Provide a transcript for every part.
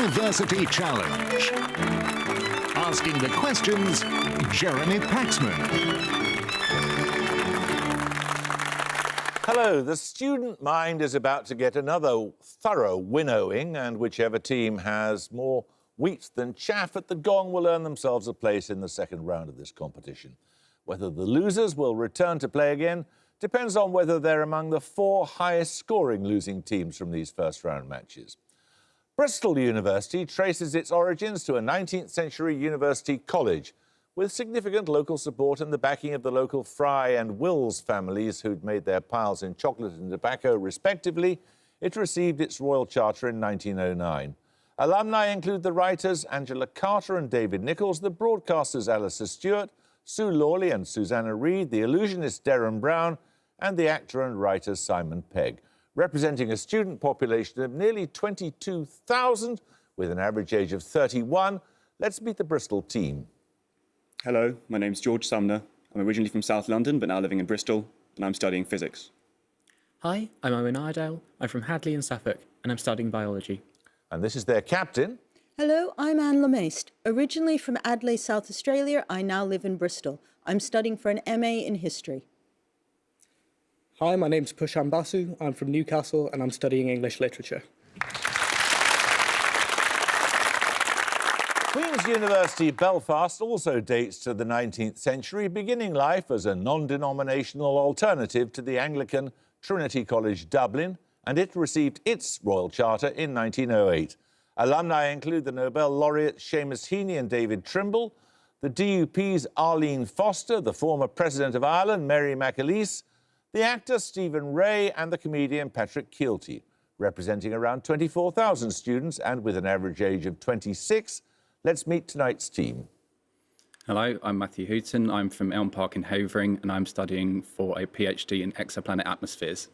University Challenge. Asking the questions, Jeremy Paxman. Hello, the student mind is about to get another thorough winnowing, and whichever team has more wheat than chaff at the gong will earn themselves a place in the second round of this competition. Whether the losers will return to play again depends on whether they're among the 4 highest scoring losing teams from these first round matches. Bristol University traces its origins to a 19th century university college. With significant local support and the backing of the local Fry and Wills families who'd made their piles in chocolate and tobacco respectively, it received its royal charter in 1909. Alumni include the writers Angela Carter and David Nichols, the broadcasters Alistair Stewart, Sue Lawley and Susanna Reid, the illusionist Derren Brown, and the actor and writer Simon Pegg. Representing a student population of nearly 22,000, with an average age of 31, let's meet the Bristol team. Hello, my name's George Sumner. I'm originally from South London, but now living in Bristol, and I'm studying physics. Hi, I'm Owen Iredale. I'm from Hadley in Suffolk, and I'm studying biology. And this is their captain. Hello, I'm Anne Lemaiste. Originally from Adelaide, South Australia, I now live in Bristol. I'm studying for an MA in history. Hi, my name's Pushan Basu. I'm from Newcastle, and I'm studying English literature. Queen's University, Belfast also dates to the 19th century, beginning life as a non-denominational alternative to the Anglican Trinity College, Dublin, and it received its royal charter in 1908. Alumni include the Nobel laureate Seamus Heaney and David Trimble, the DUP's Arlene Foster, the former President of Ireland, Mary McAleese, the actor Stephen Ray, and the comedian Patrick Kielty. Representing around 24,000 students and with an average age of 26, let's meet tonight's team. Hello, I'm Matthew Hooton. I'm from Elm Park in Havering, and I'm studying for a PhD in exoplanet atmospheres.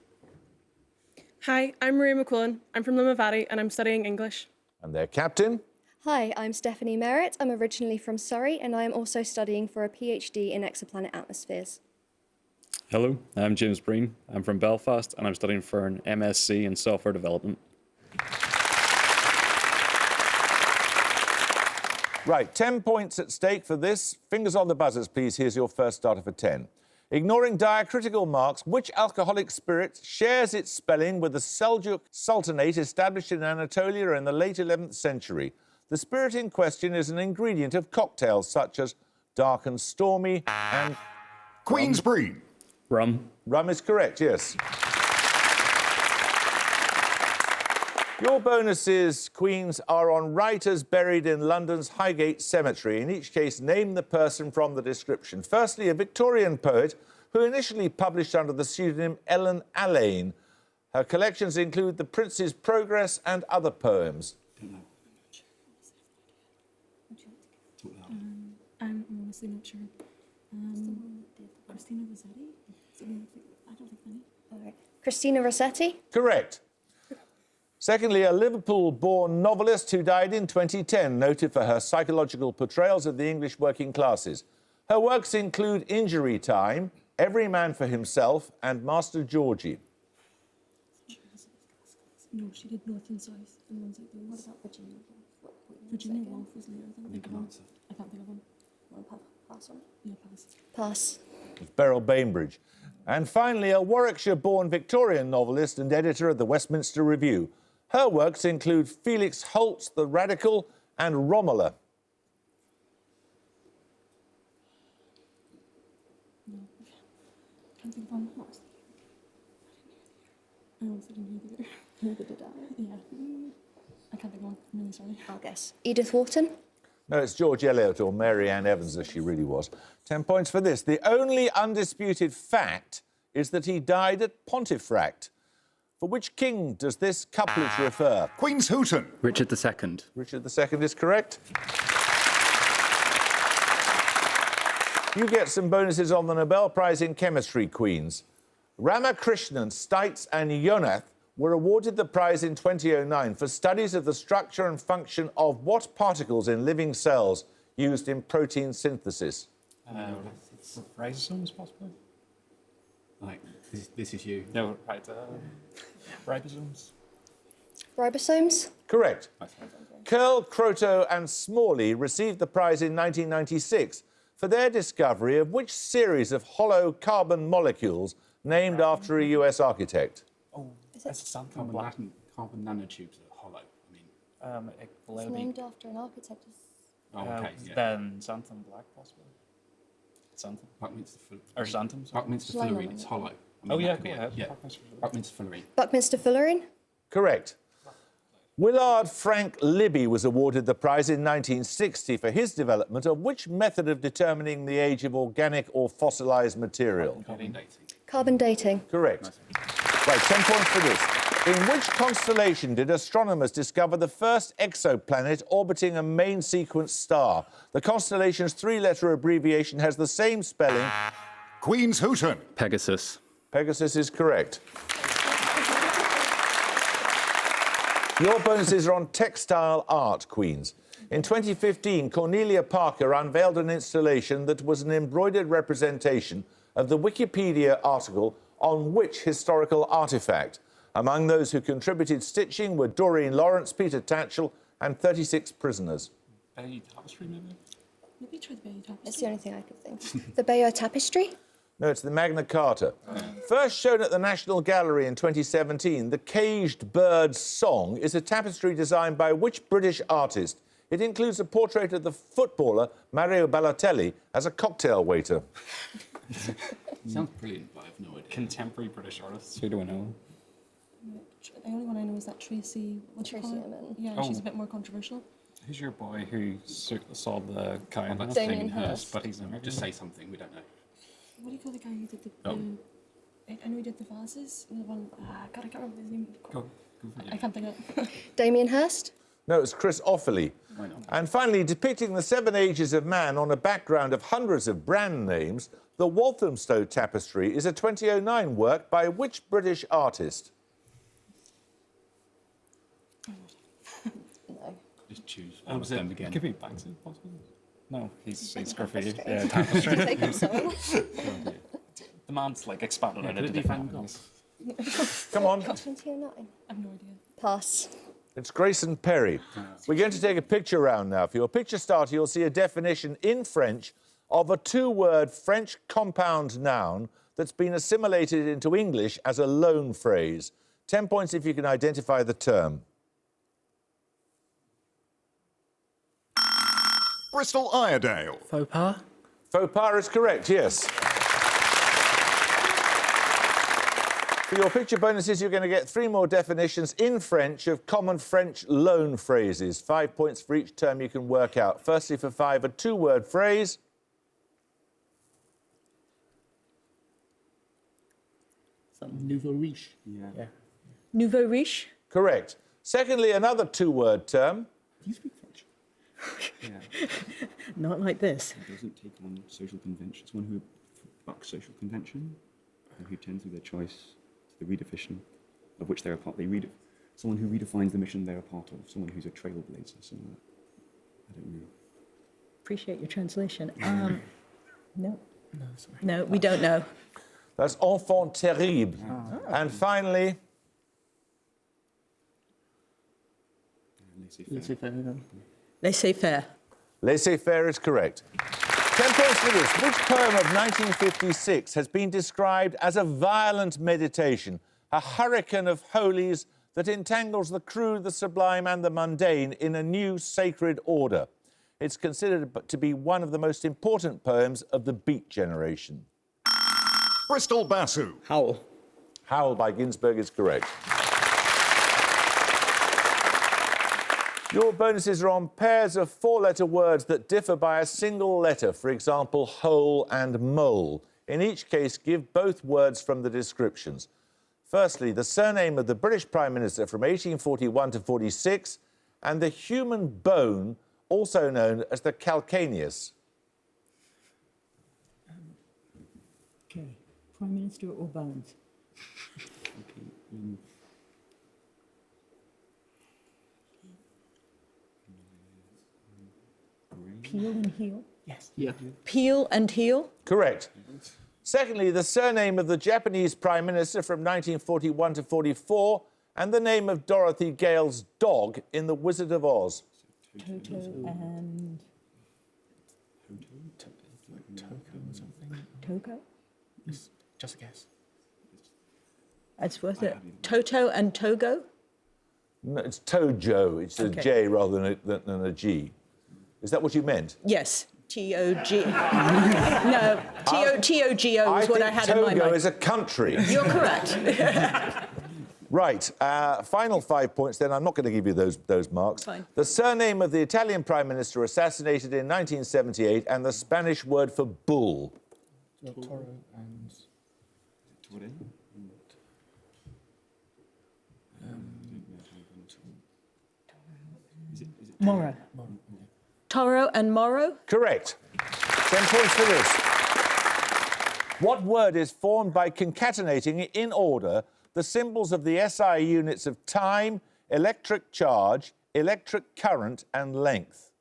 Hi, I'm Maria McCullen. I'm from Limavady, and I'm studying English. And their captain. Hi, I'm Stephanie Merritt. I'm originally from Surrey, and I am also studying for a PhD in exoplanet atmospheres. Hello, I'm James Breen. I'm from Belfast, and I'm studying for an MSc in software development. Right, 10 points at stake for this. Fingers on the buzzers, please. Here's your first starter for 10. Ignoring diacritical marks, which alcoholic spirit shares its spelling with the Seljuk Sultanate established in Anatolia in the late 11th century? The spirit in question is an ingredient of cocktails such as dark and stormy and... Queensbury. Rum. Rum is correct, yes. Your bonuses, Queens, are on writers buried in London's Highgate Cemetery. In each case, name the person from the description. Firstly, a Victorian poet who initially published under the pseudonym Ellen Alleyne. Her collections include The Prince's Progress and other poems. I'm honestly not sure. Christina Rossetti? I don't think any. All right. Christina Rossetti? Correct. Secondly, a Liverpool-born novelist who died in 2010, noted for her psychological portrayals of the English working classes. Her works include Injury Time, Every Man for Himself, and Master Georgie. No, she did North and South and ones like those. What about Virginia Woolf? Virginia Woolf was later. I can't think of one. Pass on. Yeah, pass. Pass. Beryl Bainbridge. And finally, a Warwickshire-born Victorian novelist and editor of the Westminster Review. Her works include Felix Holt's The Radical and Romola. No, can't think of one. I also didn't hear either. Neither did I. Yeah. I can't think of one. I'm really sorry. I'll guess. Edith Wharton? No, it's George Eliot, or Mary Ann Evans, as she really was. 10 points for this. The only undisputed fact is that he died at Pontefract. For which king does this couplet refer? Queen's Hooton. Richard II. Richard II is correct. You get some bonuses on the Nobel Prize in Chemistry, Queens. Ramakrishnan, Stites and Yonath were awarded the prize in 2009 for studies of the structure and function of what particles in living cells used in protein synthesis? It's ribosomes, possibly? Like, this is you. No, right. Ribosomes. Ribosomes? Correct. Curl, Croto and Smalley received the prize in 1996 for their discovery of which series of hollow carbon molecules named after a US architect? Oh, Is it it's something Carbon, black. carbon nanotubes are hollow. I mean, it's named after an architect? oh, okay. Yeah. Then something black, possibly. Something. Buckminster Or something. Buckminster Shall I fullerene. know It's it? hollow. I mean, Oh, that yeah, could go be it. ahead. Yeah. Buckminster fullerene. Buckminster fullerene? Correct. Willard Frank Libby was awarded the prize in 1960 for his development of which method of determining the age of organic or fossilized material? Carbon dating. Carbon dating? Correct. Right, 10 points for this. In which constellation did astronomers discover the first exoplanet orbiting a main sequence star? The constellation's three-letter abbreviation has the same spelling. Queen's Hooton. Pegasus. Pegasus is correct. Your bonuses are on textile art, Queens. In 2015, Cornelia Parker unveiled an installation that was an embroidered representation of the Wikipedia article on which historical artefact? Among those who contributed stitching were Doreen Lawrence, Peter Tatchell and 36 prisoners. Bay Tapestry, maybe? Maybe try the Bay Tapestry. That's the only thing I could think. The Bayeux Tapestry? No, it's the Magna Carta. First shown at the National Gallery in 2017, the Caged Bird's Song is a tapestry designed by which British artist? It includes a portrait of the footballer Mario Balotelli as a cocktail waiter. Sounds brilliant, but I have no idea. Contemporary British artists. Who do I know? The only one I know is that Tracy. What do you call Tracy her? Emin. Yeah, Oh. she's a bit more controversial. Who's your boy who saw the cow? Oh, that's Damien Damien Hirst. Hirst, but he's never. Just say something. We don't know. What do you call the guy who did the? Oh. I know he did the vases. The one. God, I can't remember his name. Go for it. I can't think of it. Damien Hirst? No, it's Chris Offaly. Why not? And finally, depicting the 7 ages of man on a background of hundreds of brand names, the Walthamstow Tapestry is a 2009 work by which British artist? No. Just choose one of them again. Give me Paxman, possibly. No, he's graffiti. Tapestry. Yeah, tapestry. Take up someone. The man's like expanded it could into it be different Van Gogh? things. Come on. 2009. I have no idea. Pass. It's Grayson Perry. We're going to take a picture round now. For your picture starter, you'll see a definition in French of a two-word French compound noun that's been assimilated into English as a loan phrase. 10 points if you can identify the term. Bristol Iredale. Faux pas? Faux pas is correct, yes. For your picture bonuses, you're going to get 3 more definitions in French of common French loan phrases. 5 points for each term you can work out. Firstly, for 5, a two-word phrase. Nouveau riche. Yeah. Nouveau riche? Correct. Secondly, another two-word term. Do you speak French? Yeah. Not like this. Who doesn't take on social conventions, one who bucks social convention, and who tends with their choice to the redefinition of which they're a part. Someone who redefines the mission they're a part of, someone who's a trailblazer, someone I don't know. Appreciate your translation. No. No, sorry. No, we don't know. That's enfant terrible. And finally, Laissez-faire. Laissez-faire. laissez-faire is correct. 10 points for this. Which poem of 1956 has been described as a violent meditation, a hurricane of holies that entangles the crude, the sublime and the mundane in a new sacred order? It's considered to be one of the most important poems of the Beat generation. Bristol Basu. Howl. Howl by Ginsberg is correct. Your bonuses are on pairs of 4-letter words that differ by a single letter, for example, hole and mole. In each case, give both words from the descriptions. Firstly, the surname of the British Prime Minister from 1841 to 46, and the human bone, also known as the calcaneus. Okay. Prime Minister or Bones? Peel and heel? Yes. Yeah. Peel and heel? Correct. Secondly, the surname of the Japanese Prime Minister from 1941 to 44, and the name of Dorothy Gale's dog in The Wizard of Oz? Toto and... Toko or something. Toko? Just a guess. It's worth it. Toto and Togo? No, it's Tojo. It's a Okay. J rather than a G. Is that what you meant? Yes. T-O-G... no, T-O-G-O is what I had in my Togo mind. is a country. You're correct. Right. Final 5 points then. I'm not going to give you those marks. Fine. The surname of the Italian Prime Minister assassinated in 1978 and the Spanish word for bull. Toro and... Moro. Toro and Moro? Correct. 10 points for this. What word is formed by concatenating in order the symbols of the SI units of time, electric charge, electric current, and length?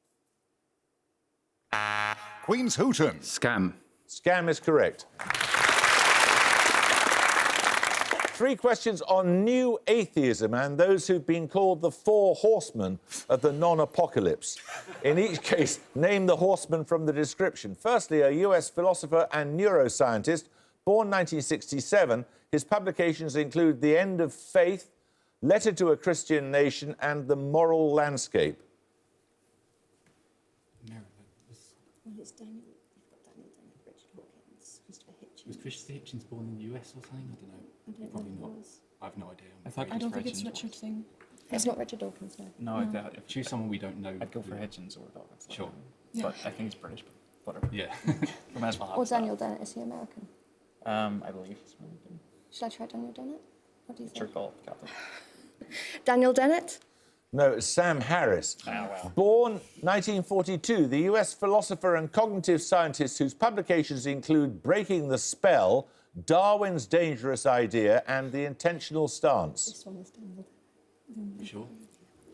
Queen's Hooton. Scam. Scam is correct. 3 questions on new atheism and those who've been called the 4 horsemen of the non-apocalypse. In each case, name the horseman from the description. Firstly, a US philosopher and neuroscientist, born 1967. His publications include The End of Faith, Letter to a Christian Nation, and The Moral Landscape. Well, it's Daniel. You've got Daniel Dennett, Richard Hawkins, Christopher Hitchens. Was Christopher Hitchens born in the US or something? I don't know. I don't Probably know not. who it was. I've no idea. I don't think it's Richard thing. It's not Richard Dawkins, no. No, I doubt it. Choose someone we don't know. I'd go for Hitchens or Dawkins. Sure. But I think it's British, but whatever. Yeah. We might as well have Or that. Daniel Dennett, is he American? I believe he's American. Should I try Daniel Dennett? What do you It's your think? call, Captain. Daniel Dennett? No, it's Sam Harris. Oh, well. Born 1942, the US philosopher and cognitive scientist whose publications include Breaking the Spell, Darwin's Dangerous Idea, and The Intentional Stance. This one is Daniel Dennett. You sure?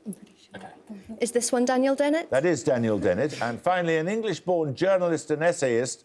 I'm pretty sure. Okay. Is this one Daniel Dennett? That is Daniel Dennett. And finally, an English-born journalist and essayist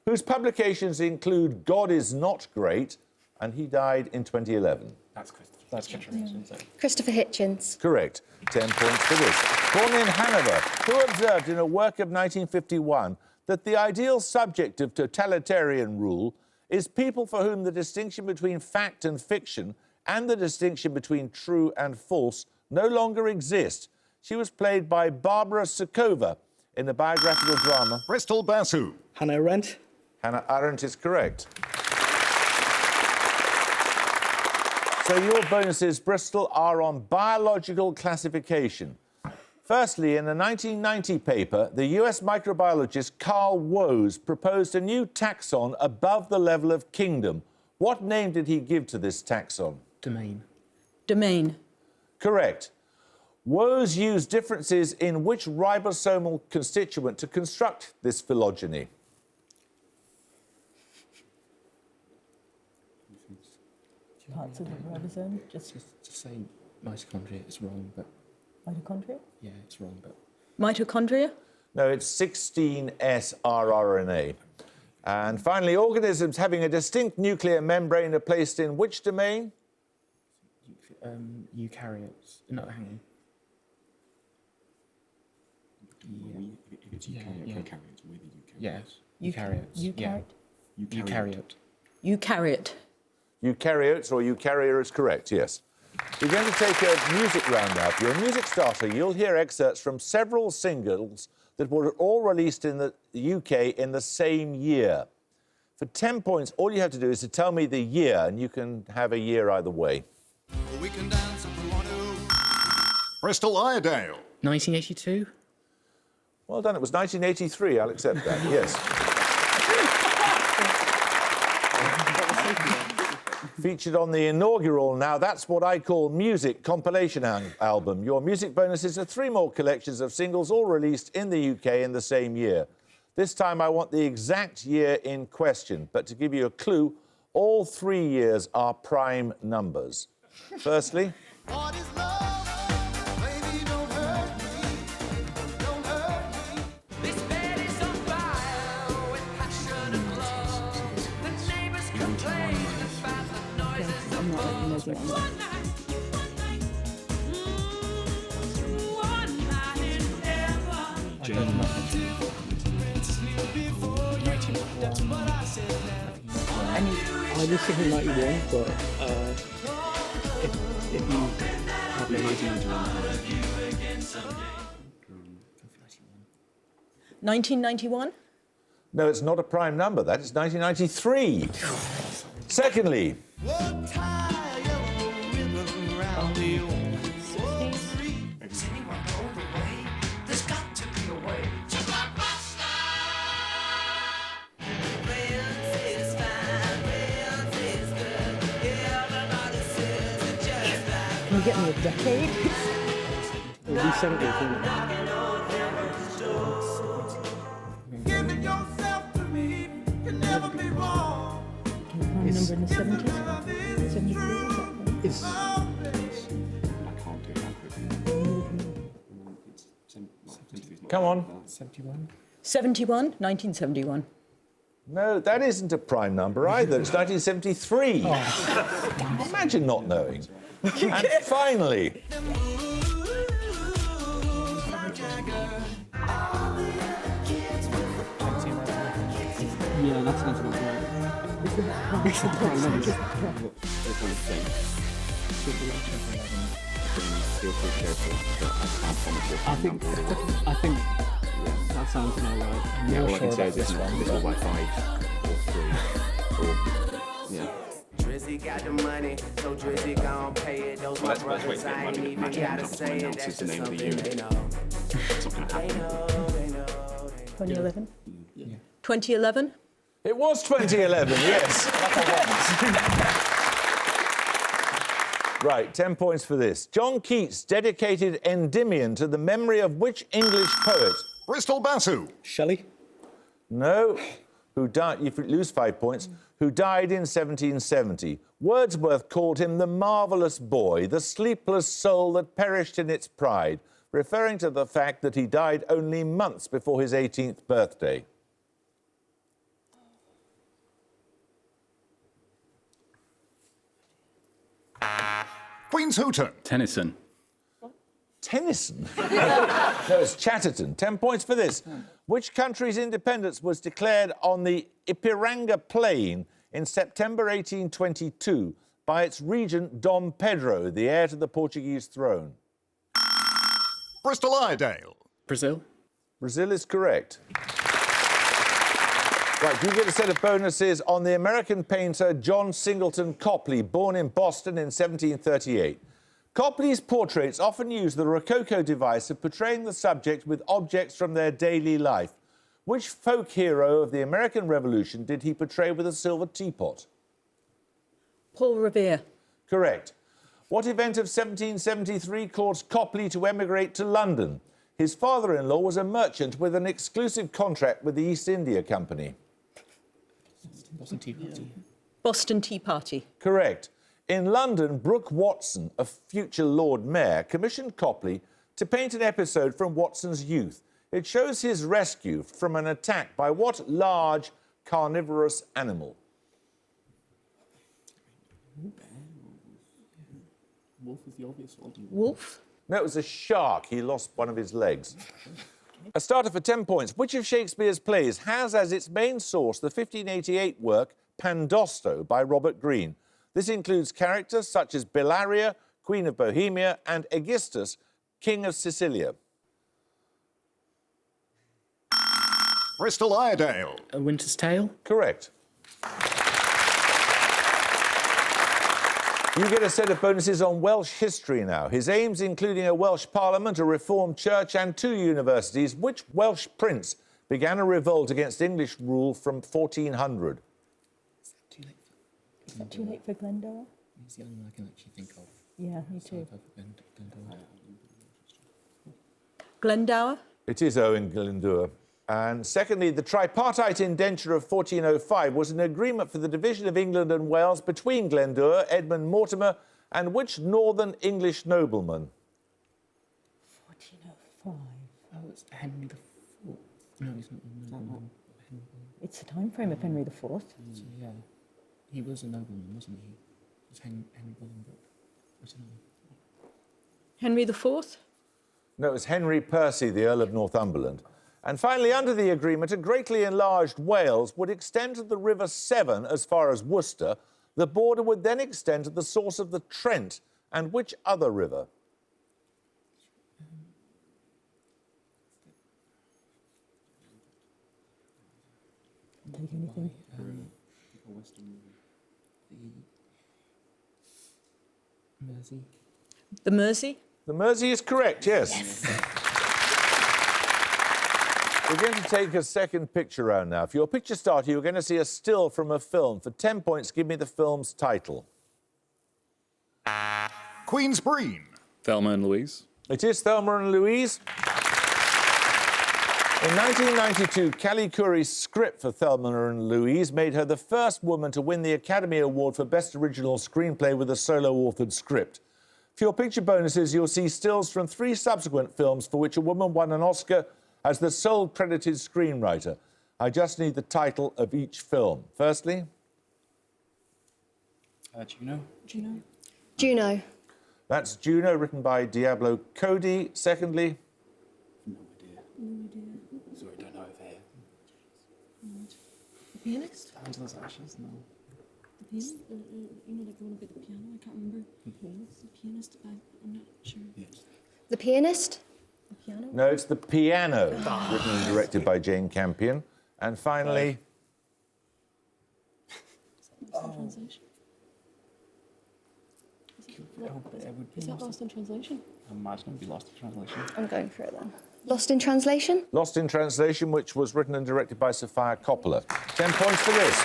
whose publications include God is Not Great, and he died in 2011. That's Christopher. That's Hitchens. Christopher Hitchens. Correct. 10 points for this. Born in Hanover, who observed in a work of 1951 that the ideal subject of totalitarian rule is people for whom the distinction between fact and fiction and the distinction between true and false no longer exist. She was played by Barbara Soukova in the biographical drama Bristol Basu. Hannah Arendt. Hannah Arendt is correct. So your bonuses, Bristol, are on biological classification. Firstly, in a 1990 paper, the US microbiologist Carl Woese proposed a new taxon above the level of kingdom. What name did he give to this taxon? Domain. Domain. Correct. Woese used differences in which ribosomal constituent to construct this phylogeny? Parts of the ribosome. Just Just say mitochondria. It's wrong, but mitochondria. yeah, it's wrong, but Mitochondria. No, it's 16S rRNA. And finally, organisms having a distinct nuclear membrane are placed in which domain? eukaryotes. No, hang on. If it's eukaryote, yeah. prokaryote, with eukaryote. Yes. Eukaryotes. Eukaryote. Eukaryote. Eukaryote. Eukaryotes or eukarya is correct, yes. We're going to take a music round now. For your music starter, you'll hear excerpts from several singles that were all released in the UK in the same year. For 10 points, all you have to do is to tell me the year, and you can have a year either way. We can dance if we want to. Bristol Iredale. 1982. Well done, it was 1983, I'll accept that, yes. Featured on the inaugural Now That's What I Call Music compilation album. Your music bonuses are 3 more collections of singles all released in the UK in the same year. This time I want the exact year in question, but to give you a clue, all 3 years are prime numbers. Firstly, What is love? Baby, don't hurt me. Don't hurt me. This bed is on fire with passion and love. The neighbors complain about the noises of love. One night I was thinking 91, but if you have me 1991? No, it's not a prime number. That is 1993. Secondly, Can you get me a decade? it'll be 70, isn't it? Giving yourself to me can never be wrong. Prime number in the 70s? 73? Is I can't do that quickly. come on. 71? 71? 1971. No, that isn't a prime number either. It's 1973. Imagine not knowing. And finally, Yeah, that sounds about right. I think that sounds about right. I'm Yeah, more all I can sure say about is this one. it's all like 5 or 3 or yeah. Drizzy got the money, so Drizzy gon' pay it. Those my Let's wait brothers, for I ain't even gotta say it. That's the just name of the something unit. they know. Something They happened. know, they know. 2011? 2011? it was 2011, yes. Right, 10 points for this. John Keats dedicated Endymion to the memory of which English poet? Bristol Basu. Shelley? No, who died, you lose 5 points, who died in 1770. Wordsworth called him the marvellous boy, the sleepless soul that perished in its pride, referring to the fact that he died only months before his 18th birthday. Queen's Hooton. Tennyson. Tennyson? No, it's Chatterton. 10 points for this. Which country's independence was declared on the Ipiranga Plain in September 1822 by its regent Dom Pedro, the heir to the Portuguese throne? Bristol Iredale. Brazil. Brazil is correct. Right, you get a set of bonuses on the American painter John Singleton Copley, born in Boston in 1738. Copley's portraits often use the Rococo device of portraying the subject with objects from their daily life. Which folk hero of the American Revolution did he portray with a silver teapot? Paul Revere. Correct. What event of 1773 caused Copley to emigrate to London? His father-in-law was a merchant with an exclusive contract with the East India Company. Boston Tea Party. Boston Tea Party. Correct. In London, Brooke Watson, a future Lord Mayor, commissioned Copley to paint an episode from Watson's youth. It shows his rescue from an attack by what large carnivorous animal? Wolf is the obvious one. Wolf? No, it was a shark. He lost one of his legs. A starter for 10 points. Which of Shakespeare's plays has as its main source the 1588 work Pandosto by Robert Greene? This includes characters such as Bellaria, Queen of Bohemia, and Aegisthus, King of Sicilia. Bristol Iredale. A Winter's Tale. Correct. You get a set of bonuses on Welsh history now. His aims including a Welsh parliament, a reformed church and 2 universities. Which Welsh prince began a revolt against English rule from 1400? Is that too late for Glendower? He's the only one I can actually think of. Yeah, me too. Glendower. Glendower? It is Owen Glendower. And secondly, the tripartite indenture of 1405 was an agreement for the division of England and Wales between Glendower, Edmund Mortimer, and which northern English nobleman? 1405. Oh, it's Henry IV. No, he's not. It's the time frame of Henry IV. Yeah. He was a nobleman, wasn't he? It was Henry Bolingbroke. I don't know. Henry IV? No, it was Henry Percy, the Earl of Northumberland. And finally, under the agreement, a greatly enlarged Wales would extend to the River Severn as far as Worcester. The border would then extend to the source of the Trent. And which other river? Take anything. The Mersey. The Mersey? The Mersey is correct, yes. We're going to take a second picture round now. For your picture starter, you're going to see a still from a film. For 10 points, give me the film's title. Queensbreen. Thelma and Louise. It is Thelma and Louise. In 1992, Callie Curry's script for Thelma and Louise made her the first woman to win the Academy Award for Best Original Screenplay with a solo-authored script. For your picture bonuses, you'll see stills from 3 subsequent films for which a woman won an Oscar as the sole credited screenwriter. I just need the title of each film. Firstly? Juno. Juno. Juno. That's Juno, written by Diablo Cody. Secondly? No idea. Sorry, don't know if they're... The pianist? Angela's Ashes? No. The pianist? You know, like the one about the piano? I can't remember. The pianist? The pianist? I'm not sure. Yeah. The pianist. The piano? No, it's The Piano, written and directed by Jane Campion. And finally... Lost in translation? Is that lost in translation? I imagine it would be lost in translation. I'm going for it then. Lost in translation. Lost in Translation, which was written and directed by Sofia Coppola. 10 points for this.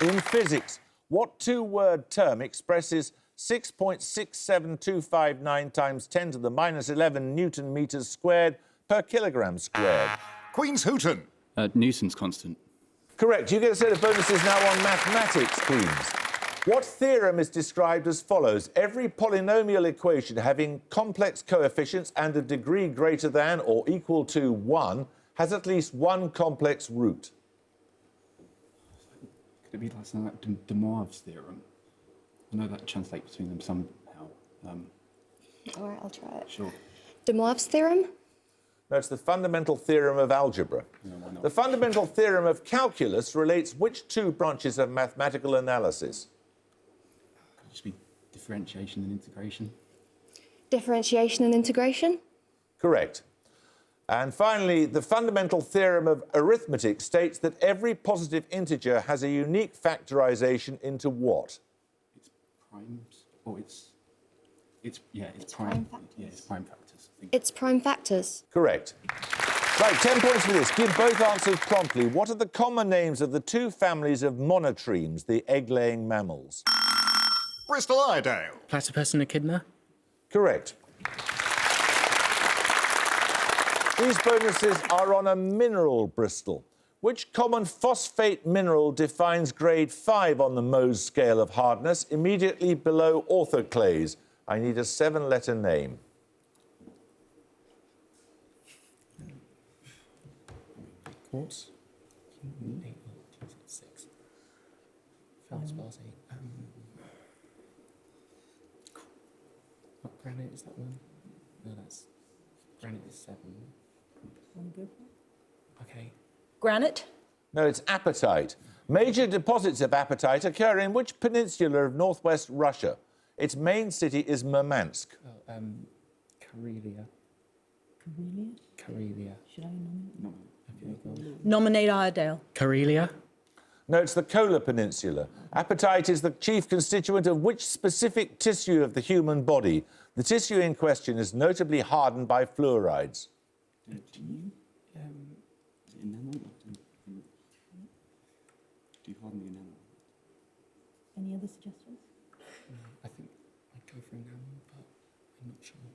In physics, what 2-word term expresses 6.67259 times 10 to the minus 11 Newton meters squared per kilogram squared? Queenshooten. Newton's constant. Correct. You get a set of bonuses now on mathematics, Queens. What theorem is described as follows? Every polynomial equation having complex coefficients and a degree greater than or equal to 1 has at least one complex root. Could it be like something like De Moivre's theorem? I know that translates between them somehow. All right, I'll try it. Sure. De Moivre's theorem. No, it's the fundamental theorem of algebra. No, why not? The fundamental theorem of calculus relates which 2 branches of mathematical analysis? Could it just be differentiation and integration? Differentiation and integration. Correct. And finally, the fundamental theorem of arithmetic states that every positive integer has a unique factorization into what? It's primes, or it's prime prime. factors. Yeah, it's prime factors. I think. It's prime factors. Correct. Right, 10 points for this. Give both answers promptly. What are the common names of the 2 families of monotremes, the egg-laying mammals? Bristol Iredale. Platypus and echidna. Correct. These bonuses are on a mineral, Bristol. Which common phosphate mineral defines grade 5 on the Mohs scale of hardness, immediately below orthoclase? I need a 7-letter name. Quartz. 8, 6. Feldspars 8. What granite is that one? No, that's... Granite is 7. Okay. Granite? No, it's apatite. Major deposits of apatite occur in which peninsula of northwest Russia? Its main city is Murmansk. Oh, Karelia. Carelia? Karelia. Should I nominate? No. Okay, go on. Nominate Iredale. Karelia. No, it's the Kola Peninsula. Apatite is the chief constituent of which specific tissue of the human body? The tissue in question is notably hardened by fluorides. Is it enamel? Do you harden the enamel? Any other suggestions? I think I'd go for enamel, but I'm not sure.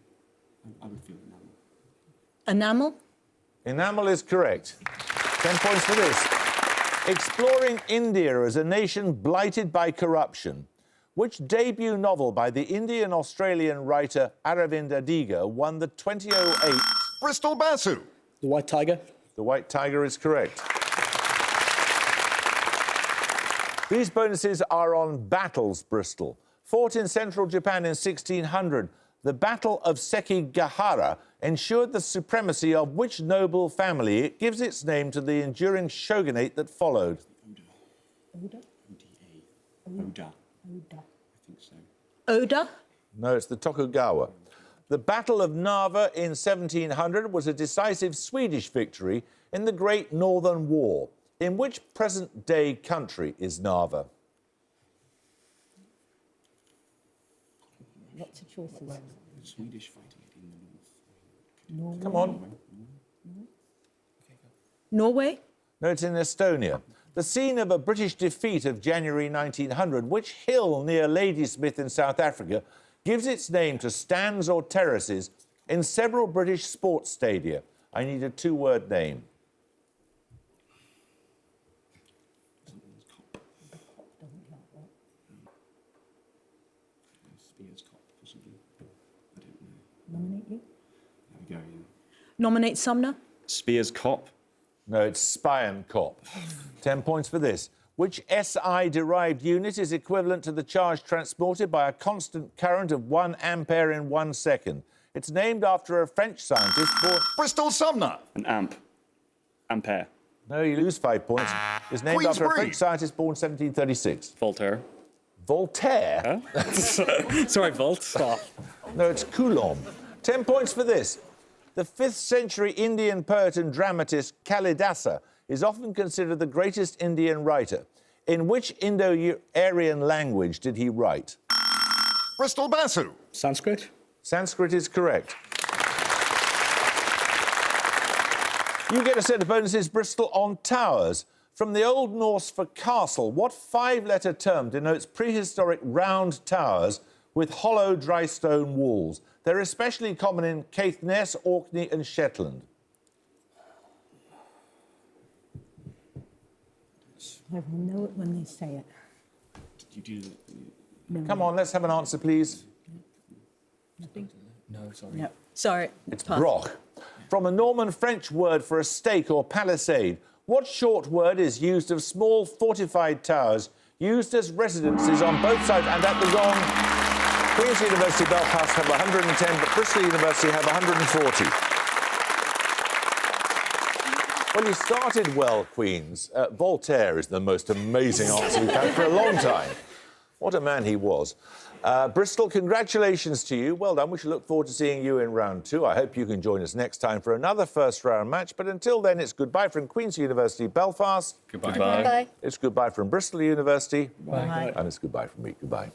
I would feel enamel. Enamel? Enamel is correct. 10 points for this. Exploring India as a nation blighted by corruption. Which debut novel by the Indian-Australian writer Aravind Adiga won the 2008... Bristol Basu. The White Tiger. The White Tiger is correct. These bonuses are on battles, Bristol. Fought in central Japan in 1600, the Battle of Sekigahara ensured the supremacy of which noble family? It gives its name to the enduring shogunate that followed. Oda? Oda. I think so. Oda? No, it's the Tokugawa. The Battle of Narva in 1700 was a decisive Swedish victory in the Great Northern War. In which present-day country is Narva? Lots of choices. The Swedish fighting it in the north. Come on. Norway? No, it's in Estonia. The scene of a British defeat of January 1900, which hill near Ladysmith in South Africa gives its name to stands or terraces in several British sports stadia? I need a two-word name. Spears Cop, possibly. I don't know. Nominate you? There we go, yeah. Nominate Sumner? Spears Cop. No, it's Spion Cop. 10 points for this. Which SI-derived unit is equivalent to the charge transported by a constant current of 1 ampere in 1 second? It's named after a French scientist born... Bristol Sumner. An amp. Ampere. No, you lose 5 points. It's named after a French scientist born 1736. Voltaire. Voltaire? Sorry, Volt. No, it's Coulomb. 10 points for this. The 5th century Indian poet and dramatist Kalidasa is often considered the greatest Indian writer. In which Indo-Aryan language did he write? Bristol Basu. Sanskrit? Sanskrit is correct. You get a set of bonuses, Bristol, on towers. From the Old Norse for castle, what 5-letter term denotes prehistoric round towers with hollow dry stone walls? They're especially common in Caithness, Orkney and Shetland. I will know it when they say it. Did you do that? No. Come on, let's have an answer, please. No, sorry. No. Sorry. It's pass. broch. From a Norman French word for a stake or palisade, what short word is used of small fortified towers used as residences on both sides and at the gong? Queen's University Belfast have 110, but Bristol University have 140. Well, you started well, Queens. Voltaire is the most amazing answer we've had for a long time. What a man he was. Bristol, congratulations to you. Well done. We shall look forward to seeing you in round 2. I hope you can join us next time for another first-round match. But until then, it's goodbye from Queen's University Belfast. Goodbye. Bye. It's goodbye from Bristol University. Bye. And it's goodbye from me. Goodbye.